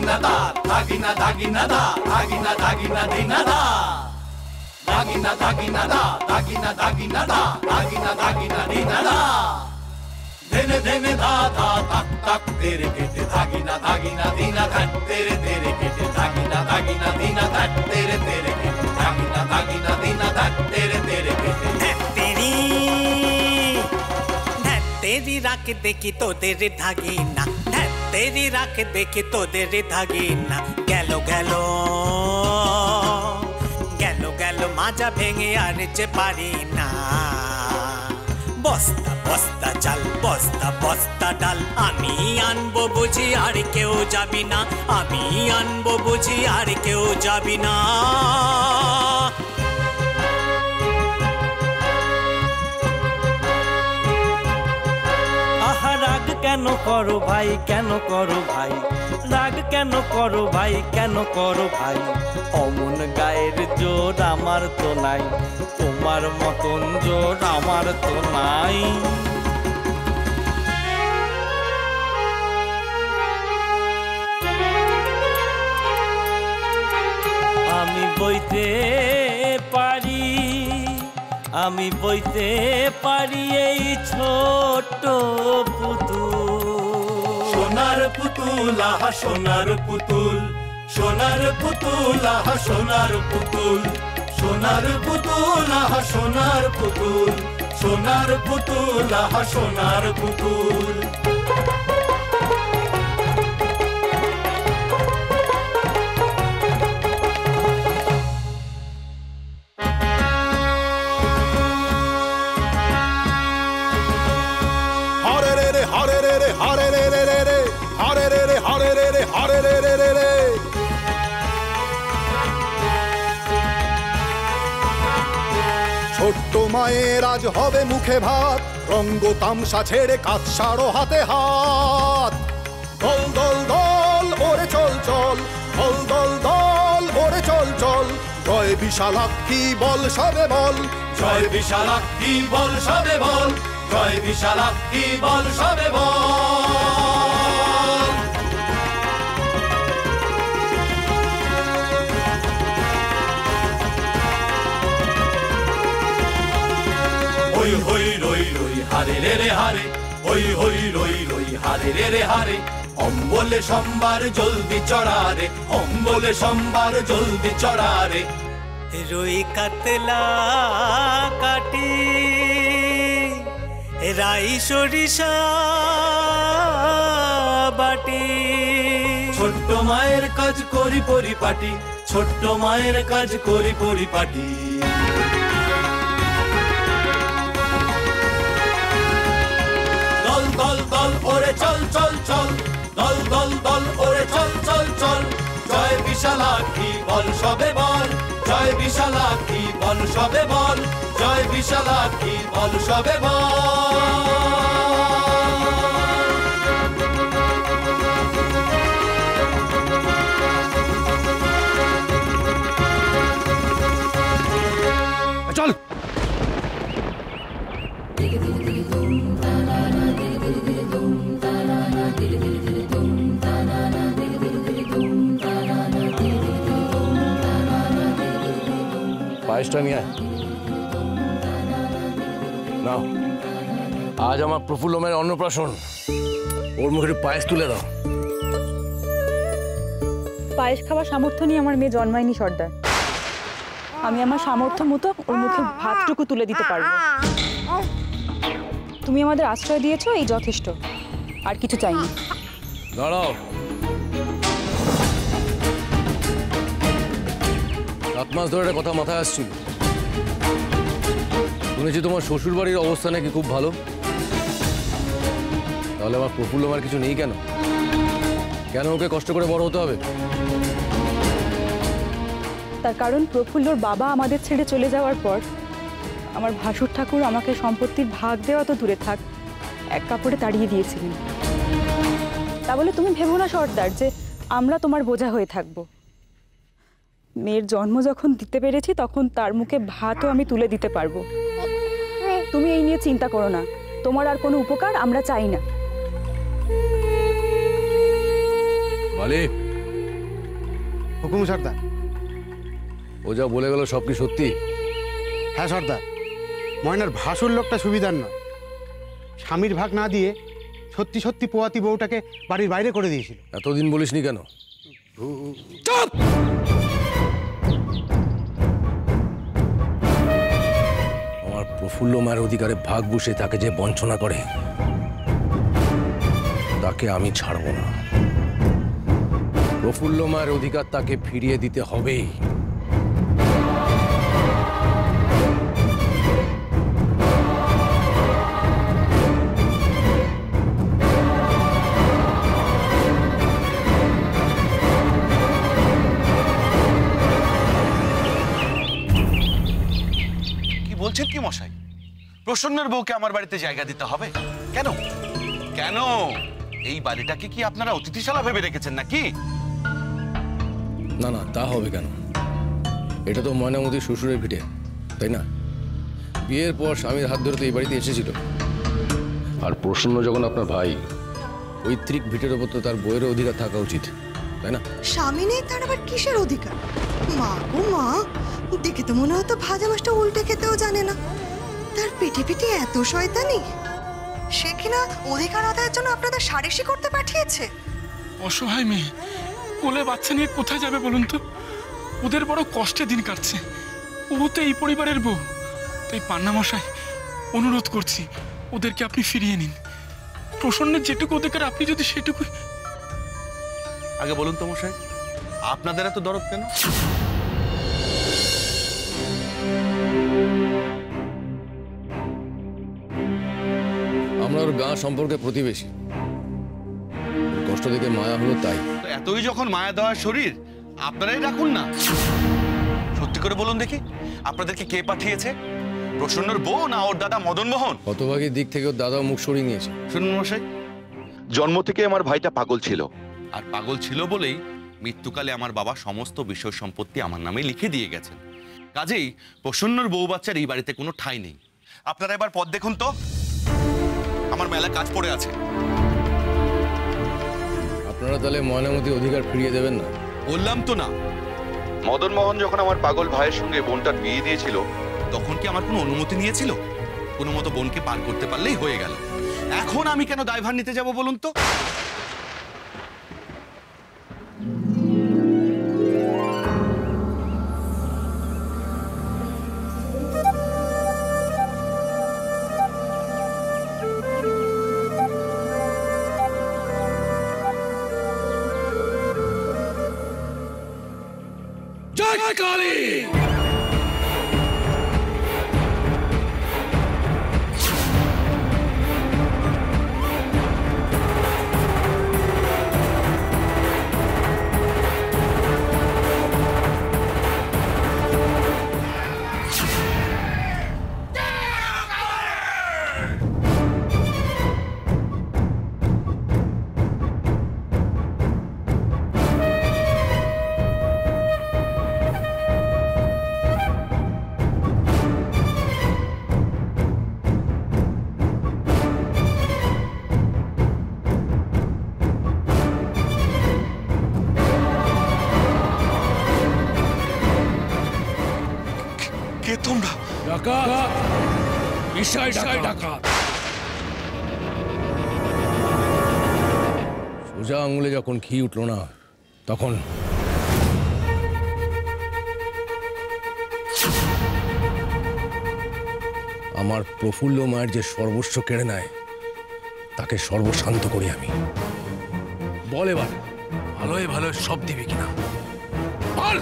ধাগিনা দা ধাগিনা ধাগিনা দা ধাগিনা ধাগিনা দিনা দা ধাগিনা ধাগিনা দা ধাগিনা ধাগিনা দা ধাগিনা ধাগিনা দিনা দা ধেনে ধেনে ধা ধা তাক তাক তেরে কেটে ধাগিনা ধাগিনা দিনা ধাট তেরে তেরে কেটে ধাগিনা ধাগিনা দিনা ধাট তেরে তেরে কেটে ধাগিনা ধাগিনা দিনা ধাট তেরে তেরে কেটে तेरी राख देखी तो तेरे धागीना तेरी राख देखी तो तेरे धागीना गैलो गैलो गैलो गैलो माझा भेंगे आर चे पारी ना बस्ता बस्ता चल बस्ता बस्ता डाल आमी आनबो बुझी आर केउ जाबी ना आमी आनबो बुझी आर केउ जाबी ना রাগ কেন করো ভাই কেন করো ভাই রাগ কেন করো ভাই কেন করো ভাই অমন গায়ের জোর আমার তো নাই তোমার মতন জোর আমার তো নাই আমি বইতে পারি আমি বইতে পারি এই ছোট পুতুল সোনার পুতুল আহা সোনার পুতুল সোনার পুতুল আহা সোনার পুতুল সোনার পুতুল আহা সোনার পুতুল সোনার পুতুল আহা সোনার পুতুল ছোট্ট মায়ের আজ হবে মুখে ভাত রঙ্গ তামসা ছেড়ে কাজ সারো হাতে হাত দল দল দল ওরে চল চল দল দল দল ওরে চল চল জয় বিশালাক্ষী বল সবে বল জয় বিশালাক্ষী বল সবে বল জয় বিশালাক্ষী বল সবে বল হই হই রই রই হারে রে রে হারে হই হই রই রই হারে রে রে হারে অম্বলে সোমবার জলদি চড়ারে অম্বলে সোমবার জলদি চড়ারে রুই কাতলা কাটি রাই সরিষা বাটি ছোট্ট মায়ের কাজ করি পরিপাটি ছোট্ট মায়ের কাজ করি পরিপাটি দল দল দল ওরে চল চল চল দল দল দল ওরে চল চল চল জয় বিশালাক্ষী বল সবে বল জয় বিশালাক্ষী বল সবে বল জয় বিশালাক্ষী বল সবে বল চল পায়েসটা নিয়ে নাও আজ আমার প্রফুল্ল মেয়ের অন্নপ্রাশন ওর মুখে পায়েস তুলে দাও পায়েস খাওয়ার সামর্থ্য নিয়ে আমার মেয়ে জন্মায়নি সর্দার আমি আমার সামর্থ্য মতো ওর মুখে ভাতটুকু তুলে দিতে পারবো তুমি আমাদের আশ্রয় দিয়েছো এই যথেষ্ট আর কিছু চাইনি দাঁড়াও 7 মাস ধরে একটা কথা মাথায় আসছিল শুনেছি তোমার শ্বশুর বাড়ির অবস্থা নাকি খুব ভালো তাহলে আমার প্রফুল্ল আমার কিছু নেই কেন কেন ওকে কষ্ট করে বড় হতে হবে তার কারণ প্রফুল্লর বাবা আমাদের ছেড়ে চলে যাওয়ার পর আমার ভাসুর ঠাকুর আমাকে সম্পত্তির ভাগ দেওয়া তো দূরে থাক এক কাপড়ে তাড়িয়ে দিয়েছিলেন তা বলে তুমি ভেবো না সর্দার যে আমরা তোমার বোঝা হয়ে থাকবো মেয়ের জন্ম যখন দিতে পেরেছি তখন তার মুখে ভাতও আমি তুলে দিতে পারবো তুমি এই নিয়ে চিন্তা করো না তোমার আর কোনো উপকার আমরা চাই না বলে হুকুম সর্দার। ও যা বলে গেল সব কি সত্যি? হ্যাঁ সর্দার, ময়নার ভাসুর লোকটা সুবিধার নয়। স্বামীর ভাগ না দিয়ে সত্যি সত্যি পোয়াতি বউটাকে বাড়ির বাইরে করে দিয়েছিল। এতদিন বলিসনি কেন? আমার প্রফুল্ল মায়ের অধিকারে ভাগ বসে তাকে যে বঞ্চনা করে তাকে আমি ছাড়ব না। প্রফুল্ল মায়ের অধিকার তাকে ফিরিয়ে দিতে হবেই। বলছেন কি মশাই? প্রসন্নের বউকে আমার বাড়িতে জায়গা দিতে হবে কেন? কেন এই বাড়িটাকে কি আপনারা অতিথিশালা ভেবে রেখেছেন নাকি? না না, তা হবে কেন? এটা তো ময়নামতির শ্বশুরের ভিটে, তাই না? বিয়ের পর স্বামীর হাত ধরে তো এই বাড়িতে এসেছিল। আর প্রসন্ন যখন আপনার ভাই, পৈতৃক ভিটের ওপর তো তার বইয়ের অধিকার থাকা উচিত, তাই না? স্বামী নেই তার আবার কিসের অধিকার? মা গো মা, দেখে তো মনে হতো ভাজা মাছটা উল্টে খেতেও জানে না। তার পেটে পেটে এত শয়তানি, সে কিনা অধিকার আদায়ের জন্য আপনাদের সারেসি করতে পাঠিয়েছে। অসহায় মেয়ে কোলে বাচ্চা নিয়ে কোথায় যাবে বলুন তো? ওদের বড় কষ্টে দিন কাটছে। ও তো এই পরিবারের বউ। তাই পান্না মশাই, অনুরোধ করছি ওদেরকে আপনি ফিরিয়ে নিন। প্রসন্নের যেটুকু অধিকার আপনি যদি সেটুকু। আগে বলুন তো মশাই, আপনাদের এত দরদ কেন? আমরা ওর গাঁ সম্পর্কে প্রতিবেশী, কষ্ট দেখে মায়া হলো তাই। এতই যখন মায়া দেওয়ার শরীর, আপনারাই রাখুন না। সত্যি করে বলুন দেখি, আপনাদেরকে কে পাঠিয়েছে? প্রসন্নর বউ না ওর দাদা মদন মোহন? হতভাগীর দিক থেকে ওর দাদাও মুখ সরিয়ে নিয়েছে। শুনুন মশাই, জন্ম থেকে আমার ভাইটা পাগল ছিল, আর পাগল ছিল বলেই মৃত্যুকালে আমার বাবা সমস্ত বিষয় সম্পত্তি আমার নামে লিখে দিয়ে গেছেন। কাজেই প্রসন্নর বউ বাচ্চার এই বাড়িতে কোনো ঠাঁই নেই। আপনারা এবার পথ দেখুন তো, আমার মেলা কাজ পড়ে আছে। আপনারা তাহলে ময়নামতির অধিকার ফিরিয়ে দেবেন না? বললাম তো না। মদন মোহন যখন আমার পাগল ভাইয়ের সঙ্গে বোনটার বিয়ে দিয়েছিল, তখন কি আমার কোনো অনুমতি নিয়েছিল? কোনো মতো বোনকে পার করতে পারলেই হয়ে গেল। এখন আমি কেন দায়ভার নিতে যাব বলুন তো? জয় কালী! তোমরা ডাকাত, বিষয় ডাকাত। সোজা আঙুলে যখন ঘি উঠলো না, তখন আমার প্রফুল্ল মায়ের যে সর্বস্ব কেড়ে নেয়, তাকে সর্বশান্ত করি আমি। বল এবার, ভালোই ভালো সব দিবি কিনা বল।